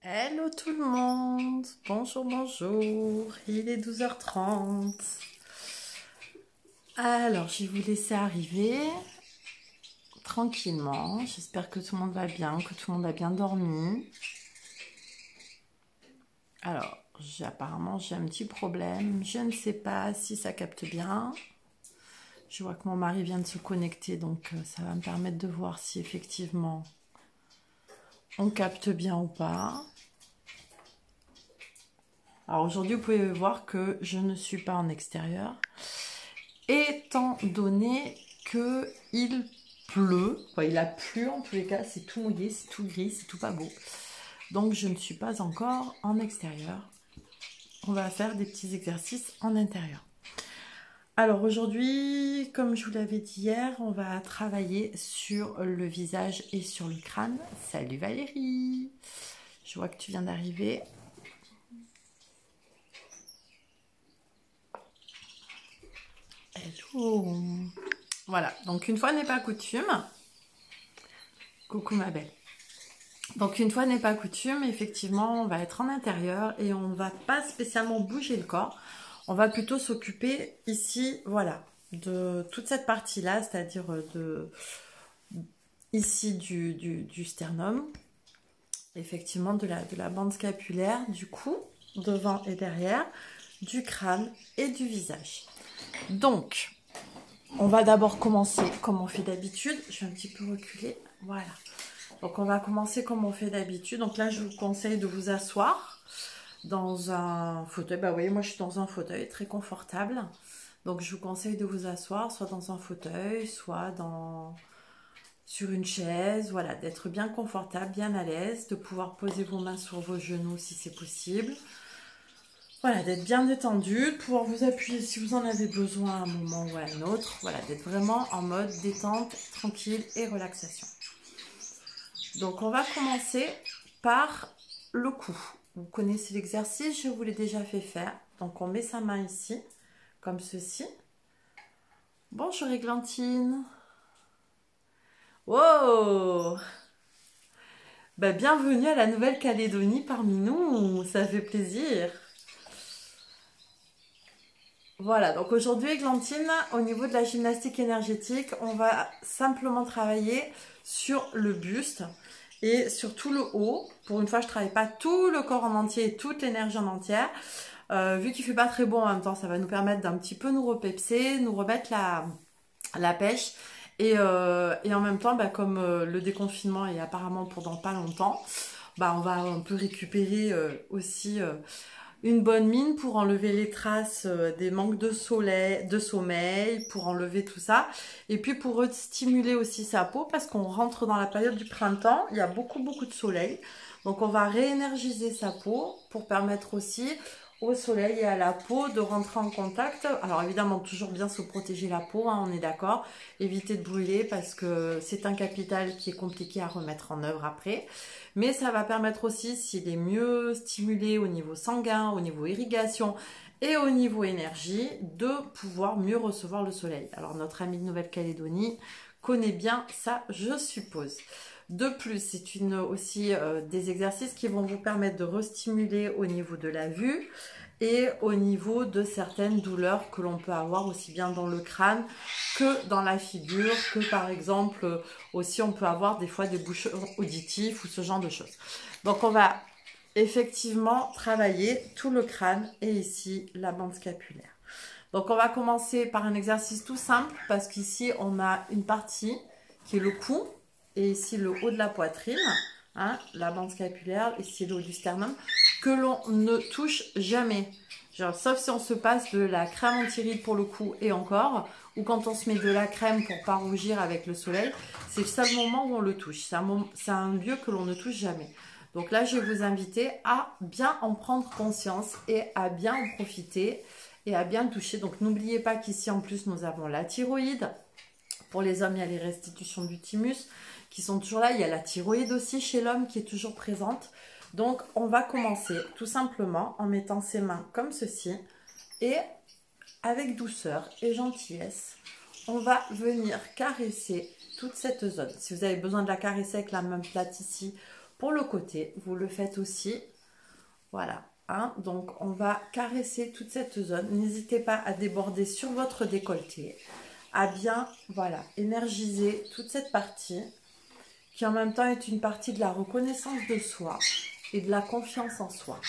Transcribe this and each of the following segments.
Hello tout le monde, bonjour, bonjour, il est 12h30. Alors, je vais vous laisser arriver tranquillement. J'espère que tout le monde va bien, que tout le monde a bien dormi. Alors, apparemment, j'ai un petit problème. Je ne sais pas si ça capte bien. Je vois que mon mari vient de se connecter, donc ça va me permettre de voir si effectivement on capte bien ou pas. Alors aujourd'hui, vous pouvez voir que je ne suis pas en extérieur, étant donné que il pleut. Enfin, il a plu en tous les cas, c'est tout mouillé, c'est tout gris, c'est tout pas beau. Donc je ne suis pas encore en extérieur. On va faire des petits exercices en intérieur. Alors aujourd'hui, comme je vous l'avais dit hier, on va travailler sur le visage et sur le crâne. Salut Valérie, je vois que tu viens d'arriver. Hello. Voilà, donc une fois n'est pas coutume. Coucou ma belle. Donc une fois n'est pas coutume, effectivement, on va être en intérieur et on ne va pas spécialement bouger le corps. On va plutôt s'occuper ici, voilà, de toute cette partie-là, c'est-à-dire de ici du sternum, effectivement de la bande scapulaire, du cou, devant et derrière, du crâne et du visage. Donc, on va d'abord commencer comme on fait d'habitude. Je vais un petit peu reculer, voilà. Donc on va commencer comme on fait d'habitude. Donc là, je vous conseille de vous asseoir dans un fauteuil. Bah vous voyez, moi je suis dans un fauteuil très confortable. Donc je vous conseille de vous asseoir soit dans un fauteuil, soit sur une chaise. Voilà, d'être bien confortable, bien à l'aise, de pouvoir poser vos mains sur vos genoux si c'est possible. Voilà, d'être bien détendu, de pouvoir vous appuyer si vous en avez besoin à un moment ou à un autre. Voilà, d'être vraiment en mode détente, tranquille et relaxation. Donc on va commencer par le cou. Vous connaissez l'exercice, je vous l'ai déjà fait faire. Donc on met sa main ici, comme ceci. Bonjour Églantine. Wow! Ben, bienvenue à la Nouvelle-Calédonie parmi nous, ça fait plaisir. Voilà, donc aujourd'hui Églantine, au niveau de la gymnastique énergétique, on va simplement travailler sur le buste et sur tout le haut. Pour une fois, je ne travaille pas tout le corps en entier et toute l'énergie en entière. Vu qu'il ne fait pas très bon en même temps, ça va nous permettre d'un petit peu nous repepser, nous remettre la pêche. Et en même temps, bah, comme le déconfinement est apparemment pendant pas longtemps, bah, on va un peu récupérer aussi une bonne mine pour enlever les traces des manques de sommeil, pour enlever tout ça. Et puis pour stimuler aussi sa peau, parce qu'on rentre dans la période du printemps, il y a beaucoup de soleil. Donc on va réénergiser sa peau pour permettre aussi au soleil et à la peau de rentrer en contact. Alors évidemment, toujours bien se protéger la peau, hein, on est d'accord. Éviter de brûler parce que c'est un capital qui est compliqué à remettre en œuvre après. Mais ça va permettre aussi, s'il est mieux stimulé au niveau sanguin, au niveau irrigation et au niveau énergie, de pouvoir mieux recevoir le soleil. Alors notre ami de Nouvelle-Calédonie connaît bien ça, je suppose. De plus, c'est aussi des exercices qui vont vous permettre de restimuler au niveau de la vue et au niveau de certaines douleurs que l'on peut avoir aussi bien dans le crâne que dans la figure, que par exemple aussi on peut avoir des fois des bouchons auditifs ou ce genre de choses. Donc on va effectivement travailler tout le crâne et ici la bande scapulaire. Donc on va commencer par un exercice tout simple parce qu'ici on a une partie qui est le cou et ici le haut de la poitrine, hein, la bande scapulaire, ici le haut du sternum, que l'on ne touche jamais. Genre, sauf si on se passe de la crème anti-rides pour le cou et encore, ou quand on se met de la crème pour pas rougir avec le soleil, c'est le seul moment où on le touche. C'est un lieu que l'on ne touche jamais. Donc là, je vais vous inviter à bien en prendre conscience et à bien en profiter et à bien le toucher. Donc n'oubliez pas qu'ici en plus nous avons la thyroïde. Pour les hommes, il y a les restitutions du thymus qui sont toujours là. Il y a la thyroïde aussi chez l'homme qui est toujours présente. Donc on va commencer tout simplement en mettant ses mains comme ceci et avec douceur et gentillesse, on va venir caresser toute cette zone. Si vous avez besoin de la caresser avec la main plate ici, pour le côté, vous le faites aussi. Voilà. Hein, donc, on va caresser toute cette zone. N'hésitez pas à déborder sur votre décolleté, à bien, voilà, énergiser toute cette partie qui en même temps est une partie de la reconnaissance de soi et de la confiance en soi.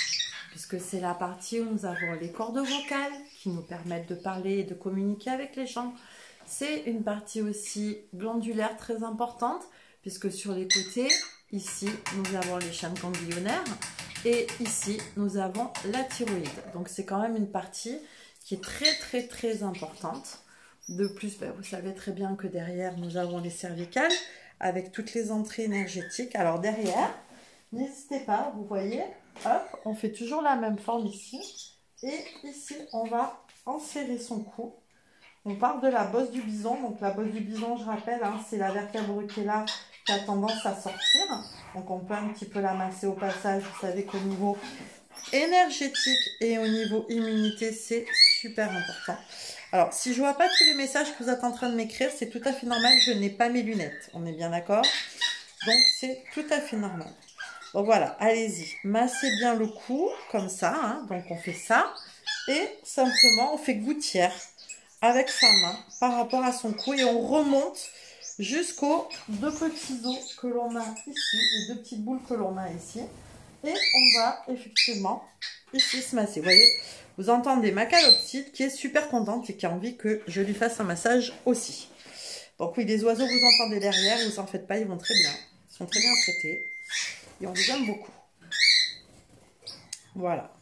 Puisque c'est la partie où nous avons les cordes vocales qui nous permettent de parler et de communiquer avec les gens. C'est une partie aussi glandulaire très importante, puisque sur les côtés, ici, nous avons les chaînes ganglionnaires et ici, nous avons la thyroïde. Donc, c'est quand même une partie qui est très importante. De plus, ben, vous savez très bien que derrière, nous avons les cervicales avec toutes les entrées énergétiques. Alors, derrière, n'hésitez pas, vous voyez, hop, on fait toujours la même forme ici. Et ici, on va enserrer son cou. On part de la bosse du bison. Donc, la bosse du bison, je rappelle, hein, c'est la vertèbre qui est là, qui a tendance à sortir. Donc, on peut un petit peu la masser au passage. Vous savez qu'au niveau énergétique et au niveau immunité, c'est super important. Alors, si je ne vois pas tous les messages que vous êtes en train de m'écrire, c'est tout à fait normal. Je n'ai pas mes lunettes. On est bien d'accord? Donc, c'est tout à fait normal. Donc, voilà. Allez-y. Massez bien le cou, comme ça. Hein. Donc, on fait ça. Et simplement, on fait gouttière avec sa main par rapport à son cou. Et on remonte jusqu'aux deux petits os que l'on a ici. Les deux petites boules que l'on a ici. Et on va effectivement ici se masser. Vous voyez, vous entendez ma calopsite qui est super contente et qui a envie que je lui fasse un massage aussi. Donc oui, les oiseaux, vous entendez derrière, vous en faites pas, ils vont très bien. Ils sont très bien traités et on les aime beaucoup. Voilà.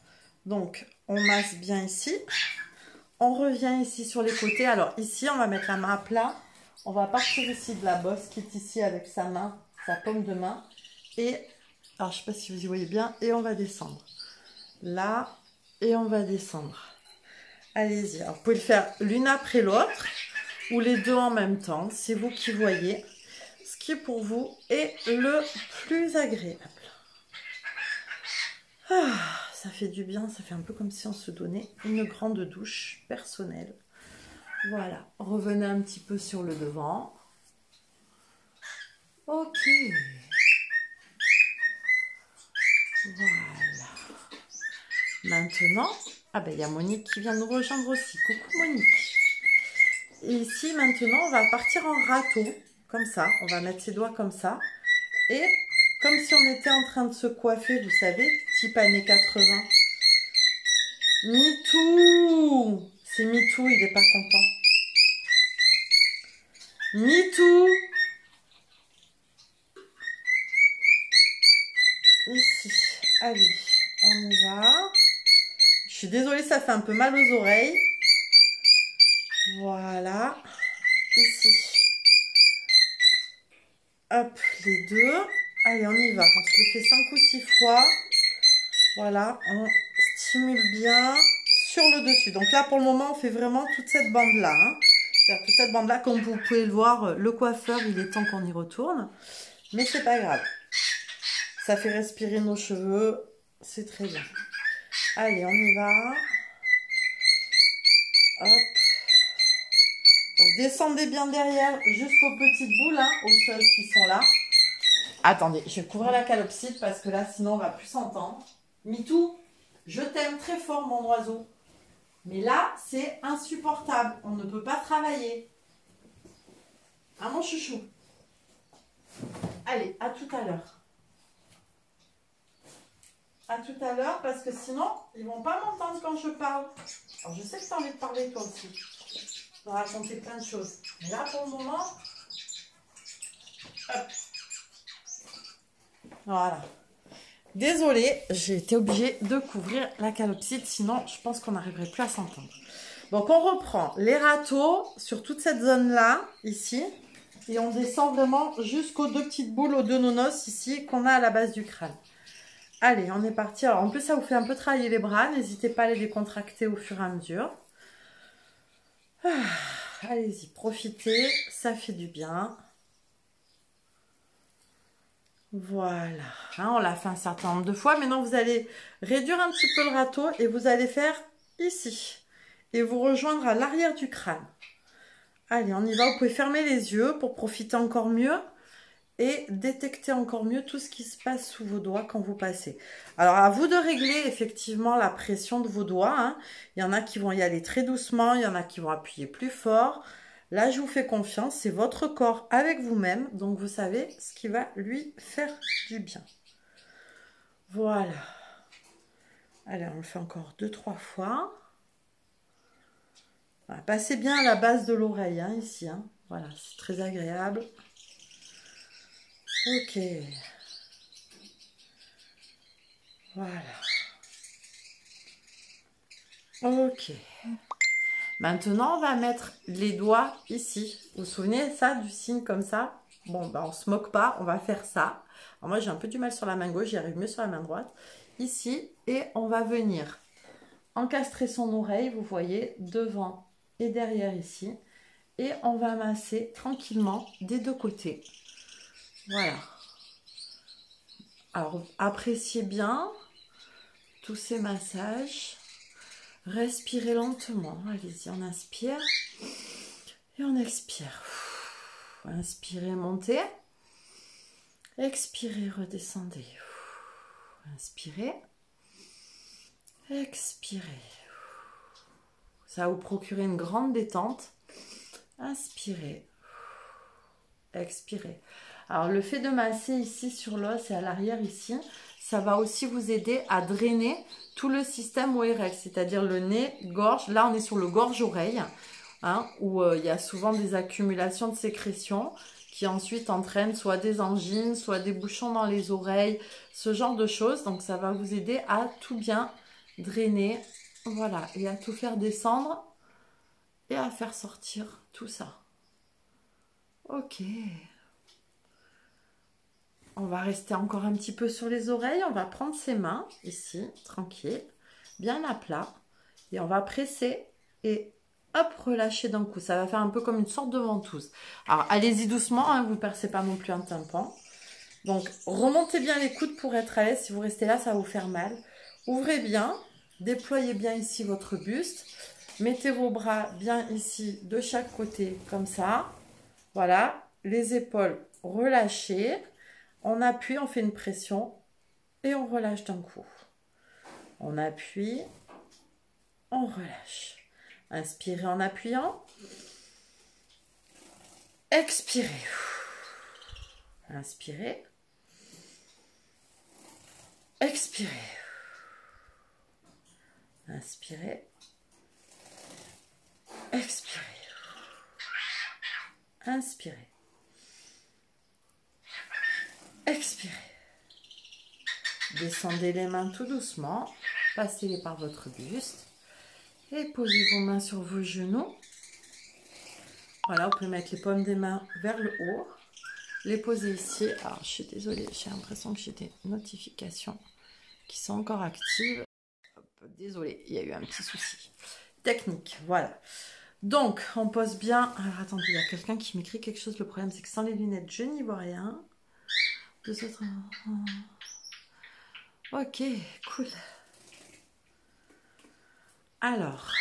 Donc, on masse bien ici. On revient ici sur les côtés. Alors ici, on va mettre la main à plat. On va partir ici de la bosse qui est ici avec sa main, sa paume de main. Et alors, je ne sais pas si vous y voyez bien. Et on va descendre. Là. Et on va descendre. Allez-y. Alors, vous pouvez le faire l'une après l'autre. Ou les deux en même temps. C'est vous qui voyez. Ce qui, pour vous, est le plus agréable. Ah, ça fait du bien. Ça fait un peu comme si on se donnait une grande douche personnelle. Voilà. Revenez un petit peu sur le devant. Ok. Voilà. Maintenant, ah ben il y a Monique qui vient nous rejoindre aussi. Coucou Monique. Et ici, maintenant, on va partir en râteau. Comme ça. On va mettre ses doigts comme ça. Et comme si on était en train de se coiffer, vous savez, type années 80. MeToo. C'est MeToo, il n'est pas content. MeToo. Ici. Allez, on y va. Je suis désolée, ça fait un peu mal aux oreilles. Voilà. Ici. Hop, les deux. Allez, on y va. On se le fait 5 ou 6 fois. Voilà, on stimule bien sur le dessus. Donc là, pour le moment, on fait vraiment toute cette bande-là. Hein. C'est-à-dire toute cette bande-là, comme vous pouvez le voir, le coiffeur, il est temps qu'on y retourne. Mais c'est pas grave. Ça fait respirer nos cheveux. C'est très bien. Allez, on y va. Hop. Donc, descendez bien derrière jusqu'aux petites boules, hein, osseuses qui sont là. Attendez, je vais couvrir la calopsite parce que là, sinon, on va plus s'entendre. MeToo, je t'aime très fort, mon oiseau. Mais là, c'est insupportable. On ne peut pas travailler. Hein, mon chouchou? Allez, à tout à l'heure. À tout à l'heure, parce que sinon, ils vont pas m'entendre quand je parle. Alors, je sais que tu as envie de parler, toi aussi. De raconter plein de choses. Mais là, pour le moment, hop. Voilà. Désolée, j'ai été obligée de couvrir la calopsite, sinon je pense qu'on n'arriverait plus à s'entendre. Donc on reprend les râteaux sur toute cette zone-là, ici, et on descend vraiment jusqu'aux deux petites boules, aux deux nonos ici, qu'on a à la base du crâne. Allez, on est parti. Alors en plus, ça vous fait un peu travailler les bras, n'hésitez pas à les décontracter au fur et à mesure. Allez-y, profitez, ça fait du bien. Voilà, hein, on l'a fait un certain nombre de fois. Maintenant, vous allez réduire un petit peu le râteau et vous allez faire ici. Et vous rejoindre à l'arrière du crâne. Allez, on y va. Vous pouvez fermer les yeux pour profiter encore mieux. et détecter encore mieux tout ce qui se passe sous vos doigts quand vous passez. Alors, à vous de régler effectivement la pression de vos doigts, hein. Il y en a qui vont y aller très doucement, il y en a qui vont appuyer plus fort. Là, je vous fais confiance, c'est votre corps avec vous-même, donc vous savez ce qui va lui faire du bien. Voilà. Allez, on le fait encore 2-3 fois. Voilà, passez bien à la base de l'oreille, hein, ici. Hein. Voilà, c'est très agréable. Ok. Voilà. Ok. Maintenant, on va mettre les doigts ici. Vous vous souvenez ça, du signe comme ça? Bon, ben, on se moque pas, on va faire ça. Alors moi, j'ai un peu du mal sur la main gauche, j'y arrive mieux sur la main droite. Ici, et on va venir encastrer son oreille, vous voyez, devant et derrière ici. Et on va masser tranquillement des deux côtés. Voilà. Alors, appréciez bien tous ces massages. Respirez lentement. Allez-y, on inspire et on expire. Inspirez, montez. Expirez, redescendez. Inspirez. Expirez. Ça va vous procurer une grande détente. Inspirez. Expirez. Alors, le fait de masser ici sur l'os et à l'arrière ici, ça va aussi vous aider à drainer tout le système ORL, c'est-à-dire le nez, gorge. Là, on est sur le gorge-oreille, hein, où il y a souvent des accumulations de sécrétions qui ensuite entraînent soit des angines, soit des bouchons dans les oreilles, ce genre de choses. Donc, ça va vous aider à tout bien drainer, voilà, et à tout faire descendre et à faire sortir tout ça. Ok. On va rester encore un petit peu sur les oreilles. On va prendre ses mains, ici, tranquille, bien à plat. Et on va presser et hop, relâcher d'un coup. Ça va faire un peu comme une sorte de ventouse. Alors, allez-y doucement, hein, vous ne percez pas non plus un tympan. Donc, remontez bien les coudes pour être à l'aise. Si vous restez là, ça va vous faire mal. Ouvrez bien, déployez bien ici votre buste. Mettez vos bras bien ici, de chaque côté, comme ça. Voilà, les épaules relâchées. On appuie, on fait une pression et on relâche d'un coup. On appuie, on relâche. Inspirez en appuyant. Expirez. Inspirez. Expirez. Inspirez. Expirez. Inspirez. Expirez. Descendez les mains tout doucement. Passez-les par votre buste. Et posez vos mains sur vos genoux. Voilà, vous pouvez mettre les paumes des mains vers le haut. Les poser ici. Alors, je suis désolée, j'ai l'impression que j'ai des notifications qui sont encore actives. Désolée, il y a eu un petit souci technique. Voilà. Donc, on pose bien. Alors, attendez, il y a quelqu'un qui m'écrit quelque chose. Le problème, c'est que sans les lunettes, je n'y vois rien. Ok, cool. Alors,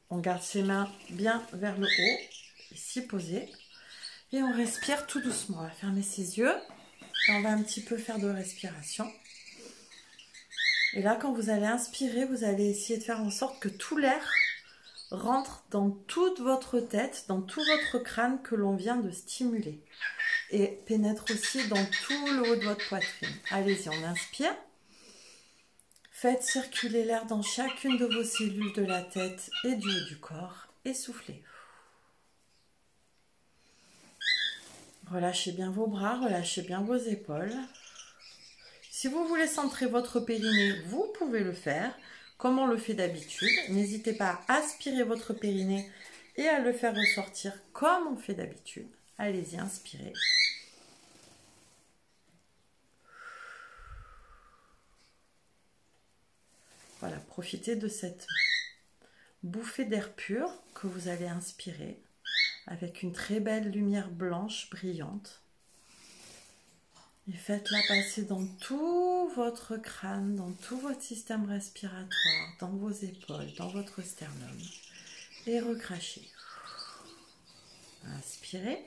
on garde ses mains bien vers le haut, ici posées. Et on respire tout doucement. On va fermer ses yeux. Et on va un petit peu faire de respiration. Et là, quand vous allez inspirer, vous allez essayer de faire en sorte que tout l'air rentre dans toute votre tête, dans tout votre crâne que l'on vient de stimuler. Et pénètre aussi dans tout le haut de votre poitrine. Allez-y, on inspire. Faites circuler l'air dans chacune de vos cellules de la tête et du haut du corps. Et soufflez. Relâchez bien vos bras, relâchez bien vos épaules. Si vous voulez centrer votre périnée, vous pouvez le faire comme on le fait d'habitude. N'hésitez pas à aspirer votre périnée et à le faire ressortir comme on fait d'habitude. Allez-y, inspirez. Voilà, profitez de cette bouffée d'air pur que vous allez inspirer avec une très belle lumière blanche brillante. Et faites-la passer dans tout votre crâne, dans tout votre système respiratoire, dans vos épaules, dans votre sternum. Et recrachez. Inspirez.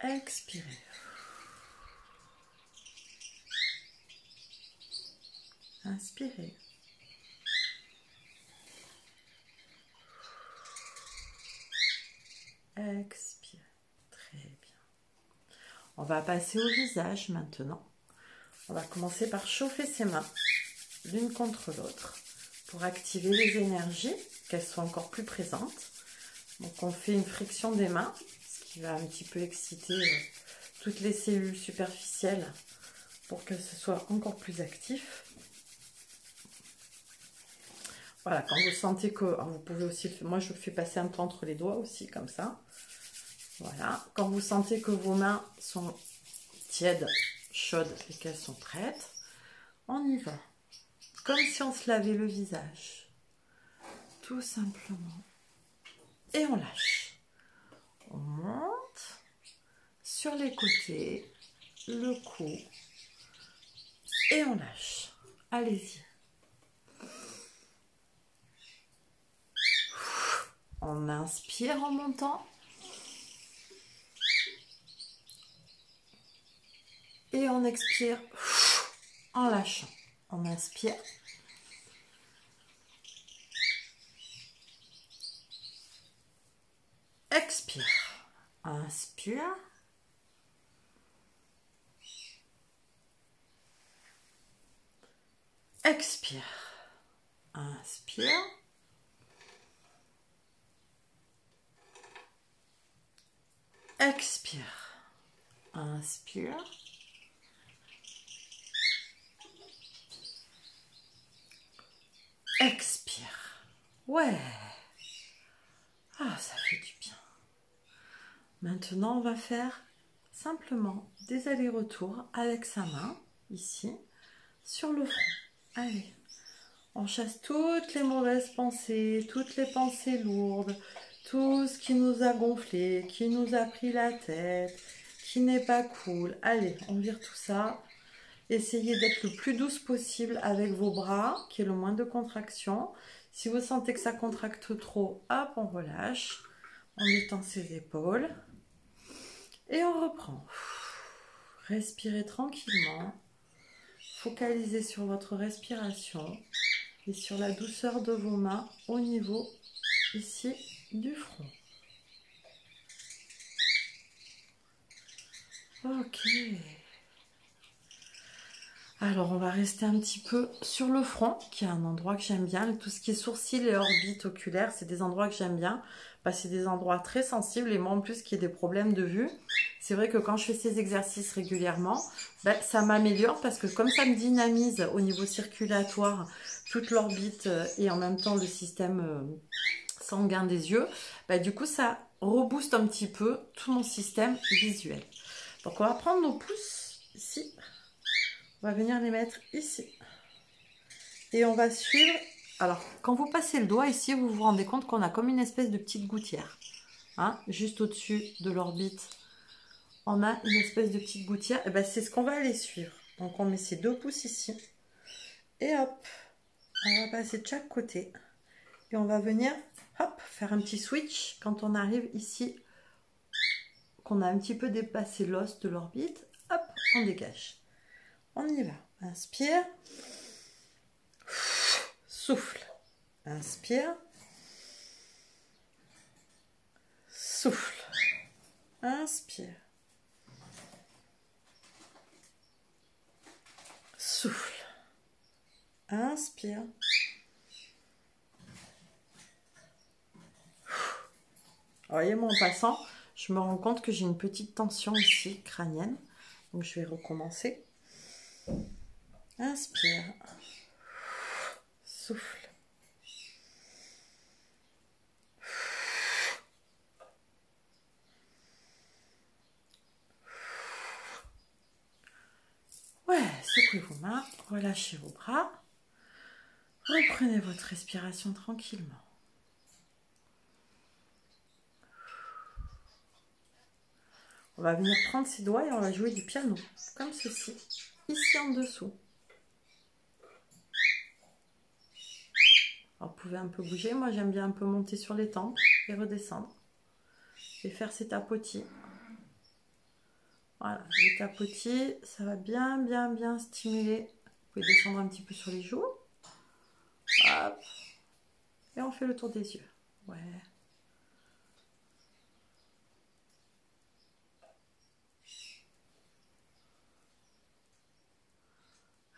Expirez. Inspirez. Expirez. Très bien. On va passer au visage maintenant. On va commencer par chauffer ses mains l'une contre l'autre pour activer les énergies, qu'elles soient encore plus présentes. Donc on fait une friction des mains, ce qui va un petit peu exciter toutes les cellules superficielles pour que ce soit encore plus actif. Voilà, quand vous sentez que... Alors vous pouvez aussi... Moi, je fais passer un peu entre les doigts aussi, comme ça. Voilà. Quand vous sentez que vos mains sont tièdes, chaudes et qu'elles sont prêtes, on y va. Comme si on se lavait le visage. Tout simplement. Et on lâche. On monte sur les côtés, le cou. Et on lâche. Allez-y. On inspire en montant. Et on expire en lâchant. On inspire. Expire. Inspire. Expire. Inspire. Expire. Inspire. Expire. Ouais. Ah, ça fait du bien. Maintenant, on va faire simplement des allers-retours avec sa main, ici, sur le front. Allez. On chasse toutes les mauvaises pensées, toutes les pensées lourdes, tout ce qui nous a gonflé, qui nous a pris la tête, qui n'est pas cool. Allez, on vire tout ça. Essayez d'être le plus douce possible avec vos bras, qui est le moins de contraction. Si vous sentez que ça contracte trop, hop, on relâche. On étend ses épaules. Et on reprend. Respirez tranquillement. Focalisez sur votre respiration et sur la douceur de vos mains au niveau ici du front. Ok. Alors on va rester un petit peu sur le front, qui est un endroit que j'aime bien. Tout ce qui est sourcils et orbites oculaires, c'est des endroits que j'aime bien. C'est des endroits très sensibles et moi en plus qui ai des problèmes de vue. C'est vrai que quand je fais ces exercices régulièrement, ça m'améliore parce que comme ça me dynamise au niveau circulatoire toute l'orbite et en même temps le système sanguin des yeux, du coup ça rebooste un petit peu tout mon système visuel. Donc on va prendre nos pouces ici. On va venir les mettre ici. Et on va suivre. Alors, quand vous passez le doigt ici, vous vous rendez compte qu'on a comme une espèce de petite gouttière. Hein, juste au-dessus de l'orbite, on a une espèce de petite gouttière. Et c'est ce qu'on va aller suivre. Donc, on met ces 2 pouces ici. Et hop, on va passer de chaque côté. Et on va venir, hop, faire un petit switch quand on arrive ici, qu'on a un petit peu dépassé l'os de l'orbite. Hop, on dégage. On y va. Inspire. Souffle. Inspire. Souffle. Inspire. Souffle. Inspire. Voyez, moi en passant, je me rends compte que j'ai une petite tension ici, crânienne. Donc je vais recommencer. Inspire. Souffle. Ouais, secouez vos mains, relâchez vos bras. Reprenez votre respiration tranquillement. On va venir prendre ses doigts et on va jouer du piano, comme ceci, ici en dessous. Alors, vous pouvez un peu bouger, moi j'aime bien un peu monter sur les tempes et redescendre. Et faire ces tapotis. Voilà, le tapotis, ça va bien, bien, bien stimuler. Vous pouvez descendre un petit peu sur les joues. Hop. Et on fait le tour des yeux. Ouais.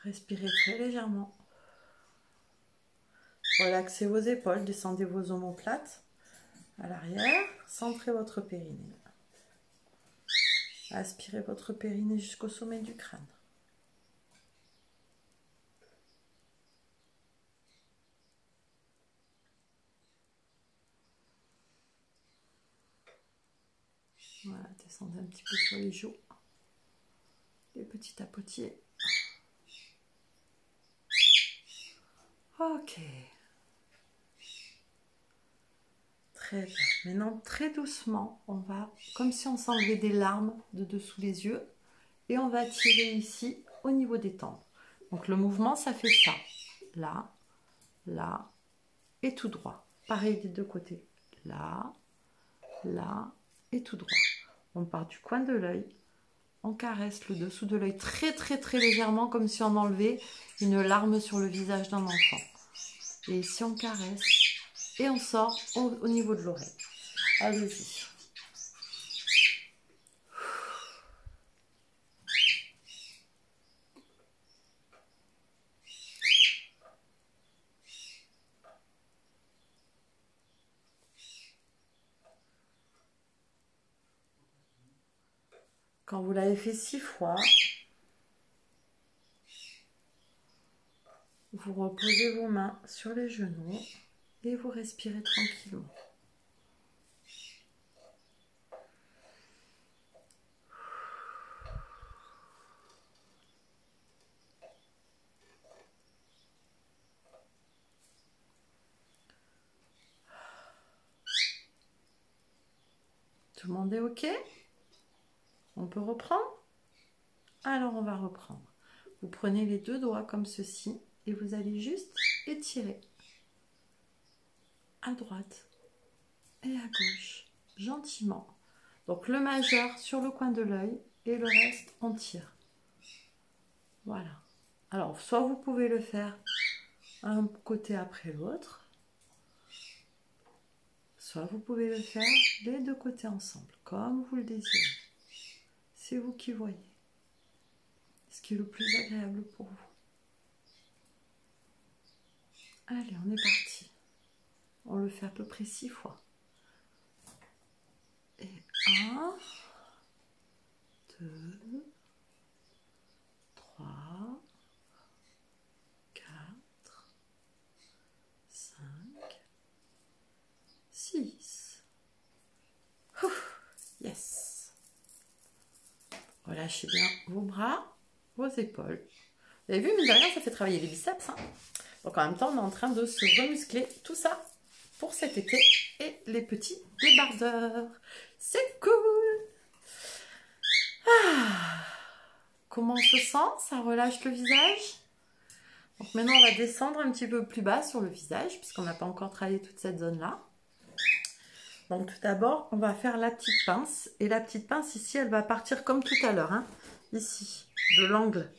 Respirez très légèrement. Relaxez vos épaules, descendez vos omoplates à l'arrière, centrez votre périnée. Aspirez votre périnée jusqu'au sommet du crâne. Voilà, descendez un petit peu sur les joues, les petits tapotis. Ok. Très bien. Maintenant, très doucement, on va, comme si on s'enlevait des larmes de dessous les yeux, et on va tirer ici au niveau des tempes. Donc le mouvement, ça fait ça. Là, là, et tout droit. Pareil des deux côtés. Là, là, et tout droit. On part du coin de l'œil. On caresse le dessous de l'œil très très très légèrement, comme si on enlevait une larme sur le visage d'un enfant. Et ici on caresse et on sort au niveau de l'oreille. Allez-y. Quand vous l'avez fait 6 fois, vous reposez vos mains sur les genoux et vous respirez tranquillement. Tout le monde est OK? On peut reprendre? Alors on va reprendre. Vous prenez les deux doigts comme ceci et vous allez juste étirer à droite et à gauche, gentiment. Donc le majeur sur le coin de l'œil et le reste on tire. Voilà. Alors soit vous pouvez le faire un côté après l'autre, soit vous pouvez le faire les deux côtés ensemble, comme vous le désirez. C'est vous qui voyez ce qui est le plus agréable pour vous. Allez, on est parti. On le fait à peu près 6 fois. Et 1, 2, 3, 4, 5, 6. Yes. Relâchez bien vos bras, vos épaules. Vous avez vu, mais derrière, ça fait travailler les biceps. Hein. Donc en même temps, on est en train de se remuscler tout ça pour cet été et les petits débardeurs. C'est cool. Comment on se sent? Ça relâche le visage. Donc maintenant, on va descendre un petit peu plus bas sur le visage, puisqu'on n'a pas encore travaillé toute cette zone-là. Donc tout d'abord, on va faire la petite pince. Et la petite pince, ici, elle va partir comme tout à l'heure. Hein, ici, de l'angle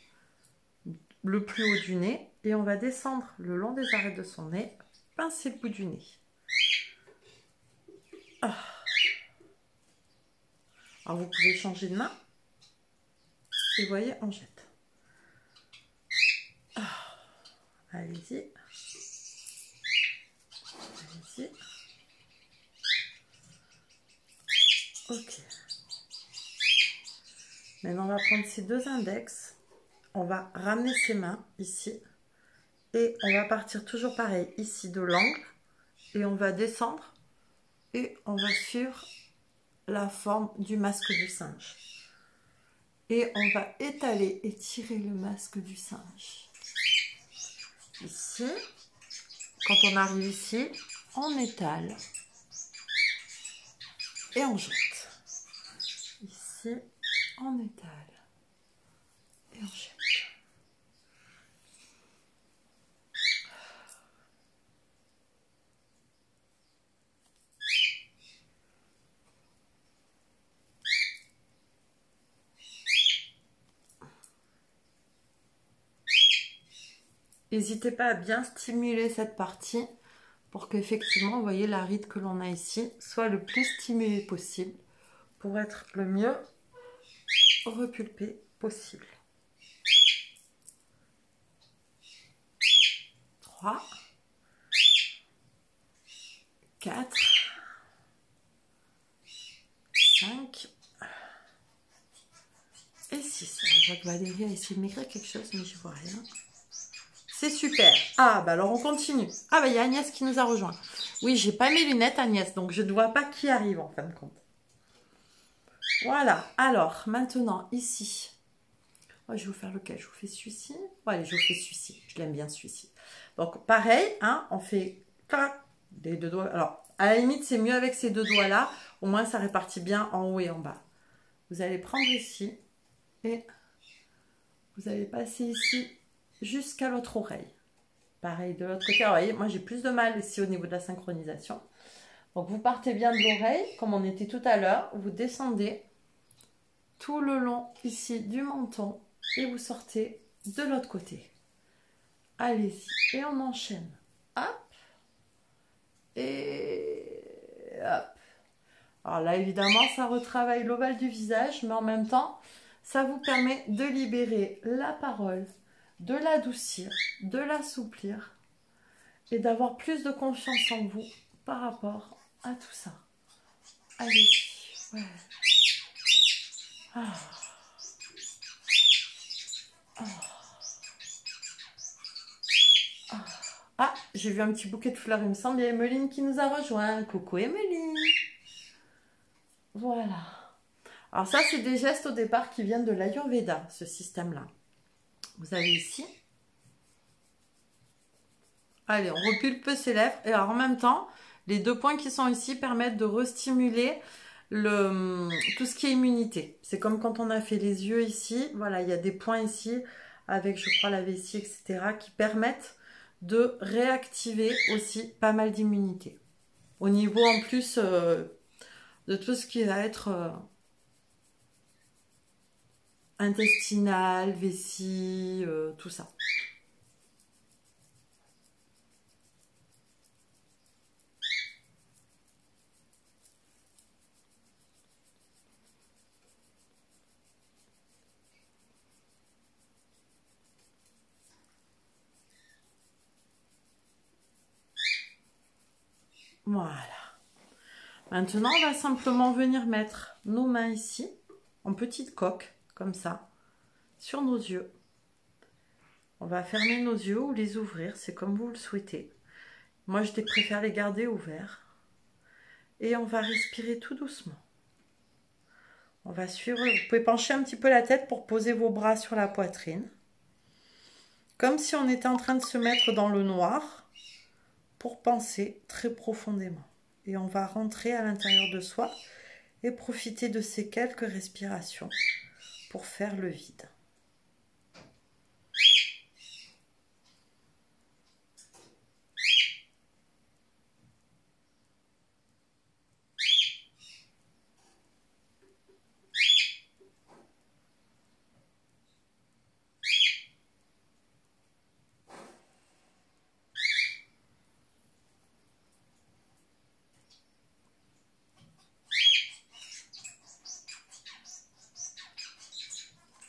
le plus haut du nez. Et on va descendre le long des arêtes de son nez, pincer le bout du nez. Ah. Alors vous pouvez changer de main. Et voyez, on jette. Ah. Allez-y. Allez-y. Ok. Maintenant, on va prendre ces deux index. On va ramener ses mains ici. Et on va partir toujours pareil, ici de l'angle. Et on va descendre. Et on va suivre la forme du masque du singe. Et on va étaler et tirer le masque du singe. Ici. Quand on arrive ici, on étale. Et on jette. Ici, on étale. Et on jette. N'hésitez pas à bien stimuler cette partie pour qu'effectivement, vous voyez, la ride que l'on a ici soit le plus stimulée possible pour être le mieux repulpé possible. 3, 4, 5 et 6. Alors, je vois que Valérie a essayé de m'écrire quelque chose, mais je vois rien. C'est super. Ah, bah alors on continue. Ah, bah il y a Agnès qui nous a rejoint. Oui, j'ai pas mes lunettes, Agnès, donc je ne vois pas qui arrive en fin de compte. Voilà. Alors, maintenant, ici. Oh, je vais vous faire lequel? Je vous fais celui-ci. Bon, allez, je vous fais celui-ci. Je l'aime bien celui-ci. Donc, pareil, hein, on fait des deux doigts. Alors, à la limite, c'est mieux avec ces deux doigts-là. Au moins, ça répartit bien en haut et en bas. Vous allez prendre ici et vous allez passer ici jusqu'à l'autre oreille. Pareil de l'autre côté. Alors, vous voyez, moi, j'ai plus de mal ici au niveau de la synchronisation. Donc, vous partez bien de l'oreille, comme on était tout à l'heure. Vous descendez tout le long ici du menton et vous sortez de l'autre côté. Allez-y. Et on enchaîne. Hop. Et hop. Alors là, évidemment, ça retravaille l'ovale du visage, mais en même temps, ça vous permet de libérer la parole, de l'adoucir, de l'assouplir et d'avoir plus de confiance en vous par rapport à tout ça. Allez-y. Ouais. Ah. Ah. Ah. Ah, j'ai vu un petit bouquet de fleurs, il me semble. Il y a Emeline qui nous a rejoint. Coucou Emeline. Voilà. Alors ça, c'est des gestes au départ qui viennent de l'Ayurveda, ce système-là. Vous avez ici. Allez, on repulpe ses lèvres. Et alors en même temps, les deux points qui sont ici permettent de restimuler tout ce qui est immunité. C'est comme quand on a fait les yeux ici. Voilà, il y a des points ici avec, je crois, la vessie, etc. qui permettent de réactiver aussi pas mal d'immunité. Au niveau en plus de tout ce qui va être intestinal, vessie, tout ça. Voilà. Maintenant, on va simplement venir mettre nos mains ici, en petite coque, comme ça, sur nos yeux. On va fermer nos yeux ou les ouvrir, c'est comme vous le souhaitez. Moi, je préfère les garder ouverts. Et on va respirer tout doucement. On va suivre, vous pouvez pencher un petit peu la tête pour poser vos bras sur la poitrine. Comme si on était en train de se mettre dans le noir pour penser très profondément. Et on va rentrer à l'intérieur de soi et profiter de ces quelques respirations pour faire le vide.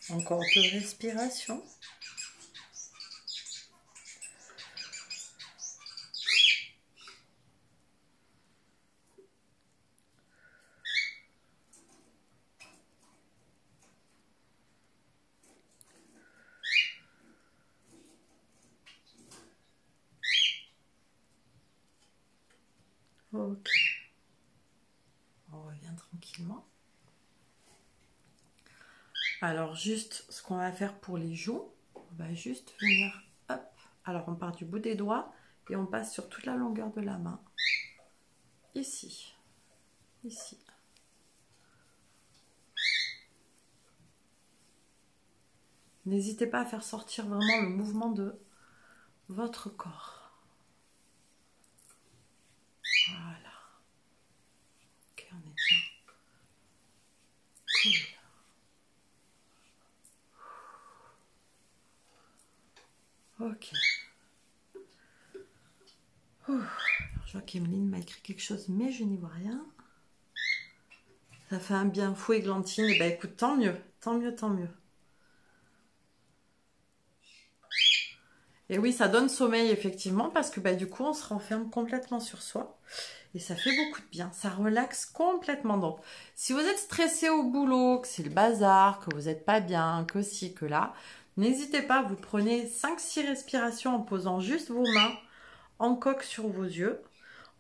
Encore deux respirations. Ok. On revient tranquillement. Alors juste ce qu'on va faire pour les joues, on va juste venir, hop. Alors on part du bout des doigts et on passe sur toute la longueur de la main. Ici, ici. N'hésitez pas à faire sortir vraiment le mouvement de votre corps. Voilà. Ok, on est bien. Cool. Ok. Ouh. Je vois qu'Emeline m'a écrit quelque chose, mais je n'y vois rien. Ça fait un bien fou, Églantine. Et ben écoute, tant mieux, tant mieux, tant mieux. Et oui, ça donne sommeil, effectivement, parce que bah, du coup, on se renferme complètement sur soi. Et ça fait beaucoup de bien. Ça relaxe complètement. Donc, si vous êtes stressé au boulot, que c'est le bazar, que vous n'êtes pas bien, que ci, que là, n'hésitez pas, vous prenez 5-6 respirations en posant juste vos mains en coque sur vos yeux,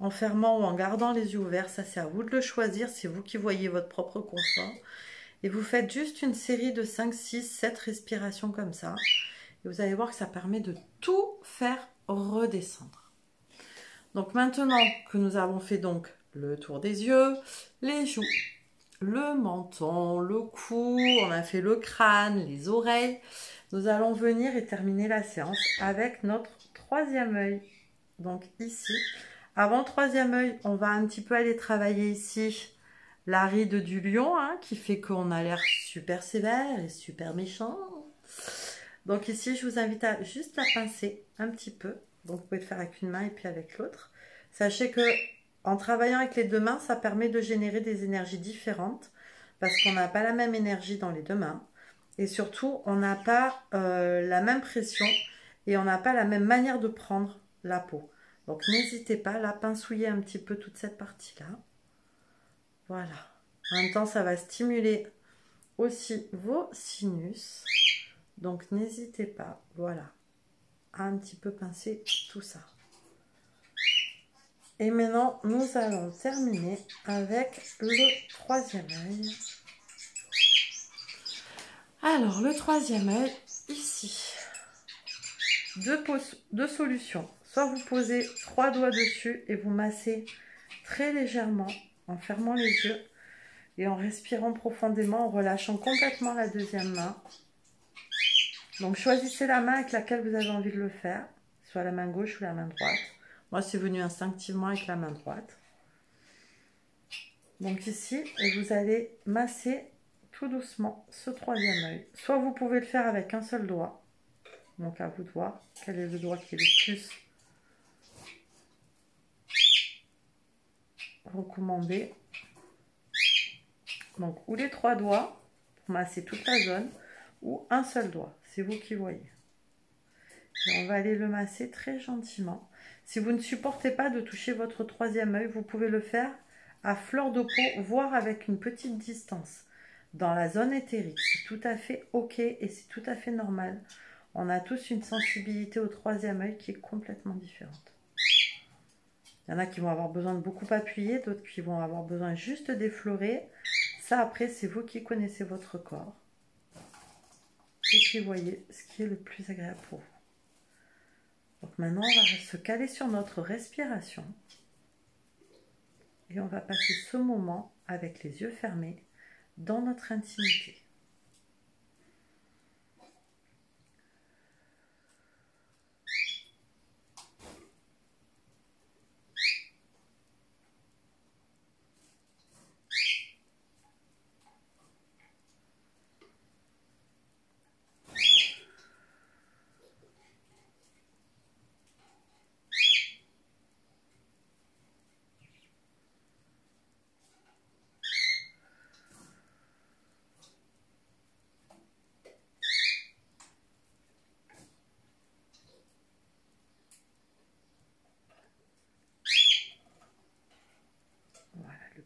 en fermant ou en gardant les yeux ouverts. Ça, c'est à vous de le choisir. C'est vous qui voyez votre propre confort. Et vous faites juste une série de 5, 6, 7 respirations comme ça. Et vous allez voir que ça permet de tout faire redescendre. Donc maintenant que nous avons fait donc le tour des yeux, les joues, le menton, le cou, on a fait le crâne, les oreilles, nous allons venir et terminer la séance avec notre troisième œil. Donc ici, avant le troisième œil, on va un petit peu aller travailler ici la ride du lion, hein, qui fait qu'on a l'air super sévère et super méchant. Donc ici, je vous invite à juste la pincer un petit peu. Donc vous pouvez le faire avec une main et puis avec l'autre. Sachez que en travaillant avec les deux mains, ça permet de générer des énergies différentes parce qu'on n'a pas la même énergie dans les deux mains. Et surtout, on n'a pas la même pression et on n'a pas la même manière de prendre la peau. Donc n'hésitez pas à la pincouiller un petit peu toute cette partie-là. Voilà. En même temps, ça va stimuler aussi vos sinus. Donc n'hésitez pas, voilà, à un petit peu pincer tout ça. Et maintenant, nous allons terminer avec le troisième œil. Alors, le troisième œil, ici. Deux solutions. Soit vous posez 3 doigts dessus et vous massez très légèrement en fermant les yeux et en respirant profondément, en relâchant complètement la deuxième main. Donc choisissez la main avec laquelle vous avez envie de le faire, soit la main gauche ou la main droite. Moi, c'est venu instinctivement avec la main droite. Donc ici, et vous allez masser tout doucement ce troisième œil. Soit vous pouvez le faire avec un seul doigt. Donc à vous de voir quel est le doigt qui est le plus recommandé. Donc ou les 3 doigts pour masser toute la zone, ou un seul doigt. C'est vous qui voyez. Et on va aller le masser très gentiment. Si vous ne supportez pas de toucher votre troisième œil, vous pouvez le faire à fleur de peau, voire avec une petite distance. Dans la zone éthérique, c'est tout à fait ok et c'est tout à fait normal. On a tous une sensibilité au troisième œil qui est complètement différente. Il y en a qui vont avoir besoin de beaucoup appuyer, d'autres qui vont avoir besoin juste d'effleurer. Ça, après, c'est vous qui connaissez votre corps et qui voyez ce qui est le plus agréable pour vous. Donc maintenant, on va se caler sur notre respiration et on va passer ce moment avec les yeux fermés dans notre intimité.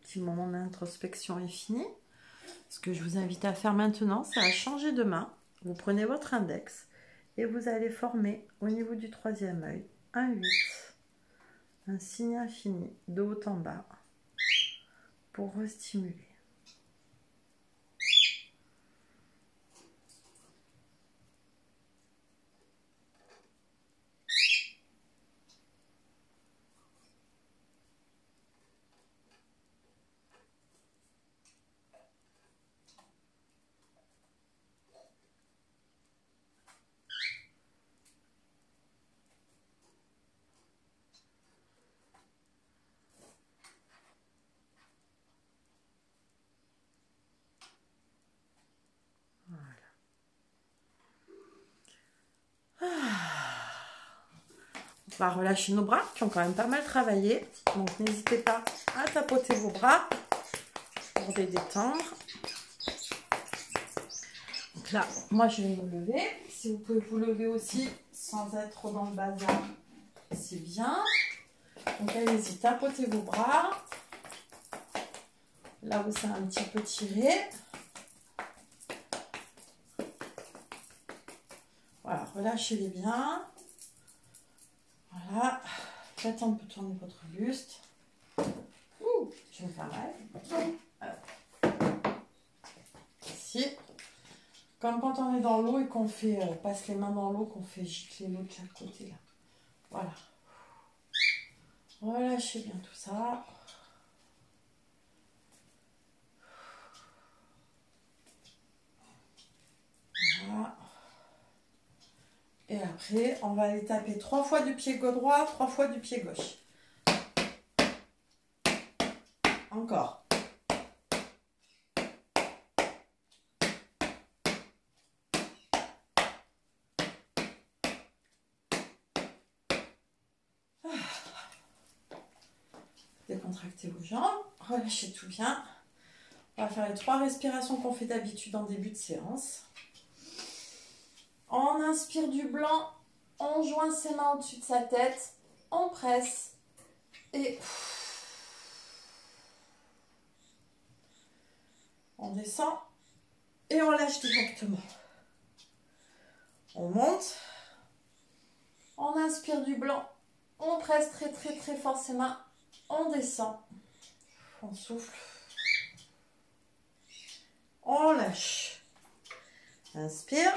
Petit moment d'introspection est fini. Ce que je vous invite à faire maintenant, c'est à changer de main. Vous prenez votre index et vous allez former au niveau du troisième œil un 8, un signe infini de haut en bas pour restimuler. On va relâcher nos bras qui ont quand même pas mal travaillé. Donc n'hésitez pas à tapoter vos bras pour les détendre. Donc là, moi je vais me lever. Si vous pouvez vous lever aussi sans être dans le bazar, c'est bien. Donc allez-y, tapotez vos bras. Là où c'est un petit peu tiré. Voilà, relâchez-les bien. Voilà. Faites un peu tourner votre buste. Ouh, je vais me faire mal. Ici. Comme quand on est dans l'eau et qu'on fait passe les mains dans l'eau, qu'on fait gicler l'eau de chaque côté là. Voilà. Relâchez bien tout ça. Voilà. Et après, on va aller taper 3 fois du pied droit, 3 fois du pied gauche. Encore. Décontractez vos jambes, relâchez tout bien. On va faire les 3 respirations qu'on fait d'habitude en début de séance. On inspire du blanc, on joint ses mains au-dessus de sa tête, on presse et on descend et on lâche directement. On monte, on inspire du blanc, on presse très très très fort ses mains, on descend, on souffle, on lâche. Inspire.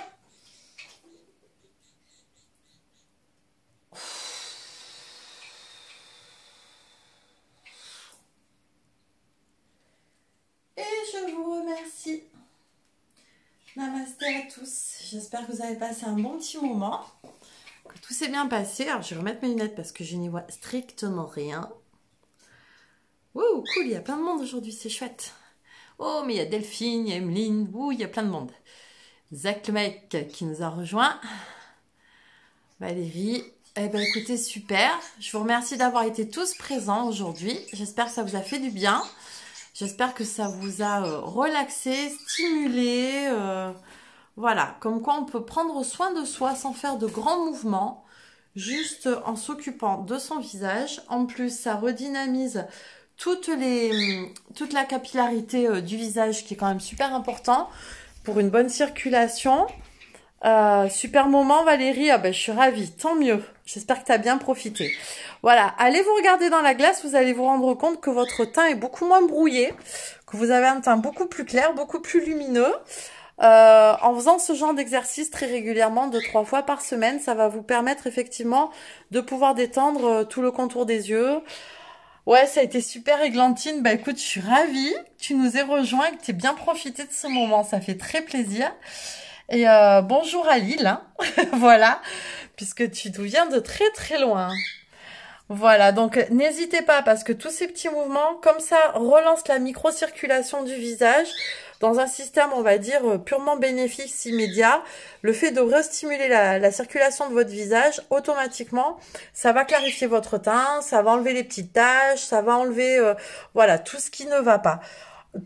Et je vous remercie. Namasté à tous. J'espère que vous avez passé un bon petit moment. Que tout s'est bien passé. Alors, je vais remettre mes lunettes parce que je n'y vois strictement rien. Wow, cool, il y a plein de monde aujourd'hui, c'est chouette. Oh, mais il y a Delphine, il y a Emeline. Ouh, il y a plein de monde. Zach le mec qui nous a rejoint. Valérie. Eh bien, écoutez, super. Je vous remercie d'avoir été tous présents aujourd'hui. J'espère que ça vous a fait du bien. J'espère que ça vous a relaxé, stimulé. Voilà, comme quoi on peut prendre soin de soi sans faire de grands mouvements, juste en s'occupant de son visage. En plus, ça redynamise toute la capillarité du visage qui est quand même super important pour une bonne circulation. Super moment Valérie, ah ben, je suis ravie, tant mieux. J'espère que tu as bien profité. Voilà, allez vous regarder dans la glace, vous allez vous rendre compte que votre teint est beaucoup moins brouillé, que vous avez un teint beaucoup plus clair, beaucoup plus lumineux. En faisant ce genre d'exercice très régulièrement, 2-3 fois par semaine, ça va vous permettre effectivement de pouvoir détendre tout le contour des yeux. Ouais, ça a été super Églantine, bah écoute, je suis ravie que tu nous aies rejoints et que tu aies bien profité de ce moment, ça fait très plaisir. Et bonjour à Lille, hein. Voilà, puisque tu nous viens de très très loin. Voilà, donc n'hésitez pas parce que tous ces petits mouvements, comme ça, relancent la microcirculation du visage dans un système, on va dire, purement bénéfice immédiat. Le fait de restimuler la circulation de votre visage, automatiquement, ça va clarifier votre teint, ça va enlever les petites taches, ça va enlever voilà, tout ce qui ne va pas.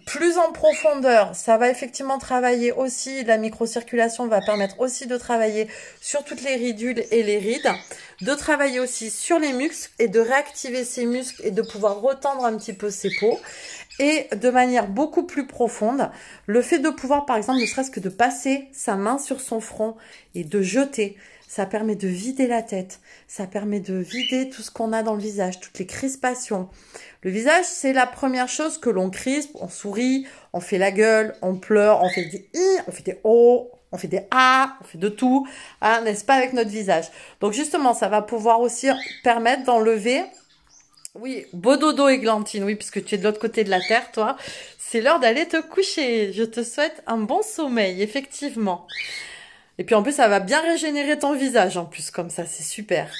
Plus en profondeur, ça va effectivement travailler aussi, la microcirculation va permettre aussi de travailler sur toutes les ridules et les rides, de travailler aussi sur les muscles et de réactiver ces muscles et de pouvoir retendre un petit peu ses peaux. Et de manière beaucoup plus profonde, le fait de pouvoir, par exemple, ne serait-ce que de passer sa main sur son front et de jeter, ça permet de vider la tête, ça permet de vider tout ce qu'on a dans le visage, toutes les crispations. Le visage, c'est la première chose que l'on crispe, on sourit, on fait la gueule, on pleure, on fait des i, on fait des o, on fait des a, on fait de tout, hein, n'est-ce pas, avec notre visage. Donc justement, ça va pouvoir aussi permettre d'enlever... Oui, beau dodo Églantine, oui, puisque tu es de l'autre côté de la terre, toi. C'est l'heure d'aller te coucher. Je te souhaite un bon sommeil, effectivement. Et puis en plus, ça va bien régénérer ton visage, en plus, comme ça, c'est super.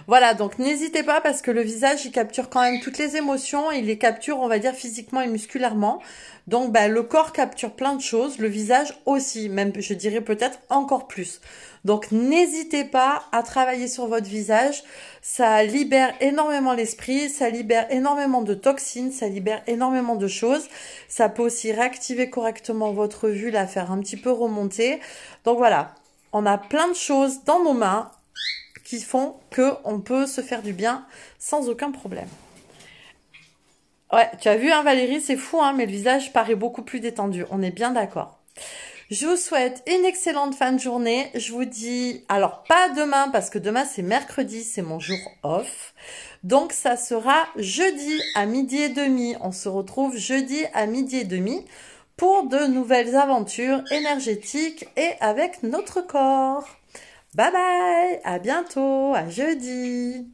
Voilà, donc n'hésitez pas parce que le visage, il capture quand même toutes les émotions, il les capture, on va dire, physiquement et musculairement. Donc, bah, le corps capture plein de choses, le visage aussi, même, je dirais peut-être encore plus. Donc, n'hésitez pas à travailler sur votre visage. Ça libère énormément l'esprit, ça libère énormément de toxines, ça libère énormément de choses. Ça peut aussi réactiver correctement votre vue, la faire un petit peu remonter. Donc, voilà, on a plein de choses dans nos mains qui font que on peut se faire du bien sans aucun problème. Ouais, tu as vu, hein, Valérie, c'est fou, hein, mais le visage paraît beaucoup plus détendu. On est bien d'accord. Je vous souhaite une excellente fin de journée. Je vous dis, alors pas demain, parce que demain c'est mercredi, c'est mon jour off. Donc ça sera jeudi à 12h30. On se retrouve jeudi à 12h30 pour de nouvelles aventures énergétiques et avec notre corps. Bye bye, à bientôt, à jeudi.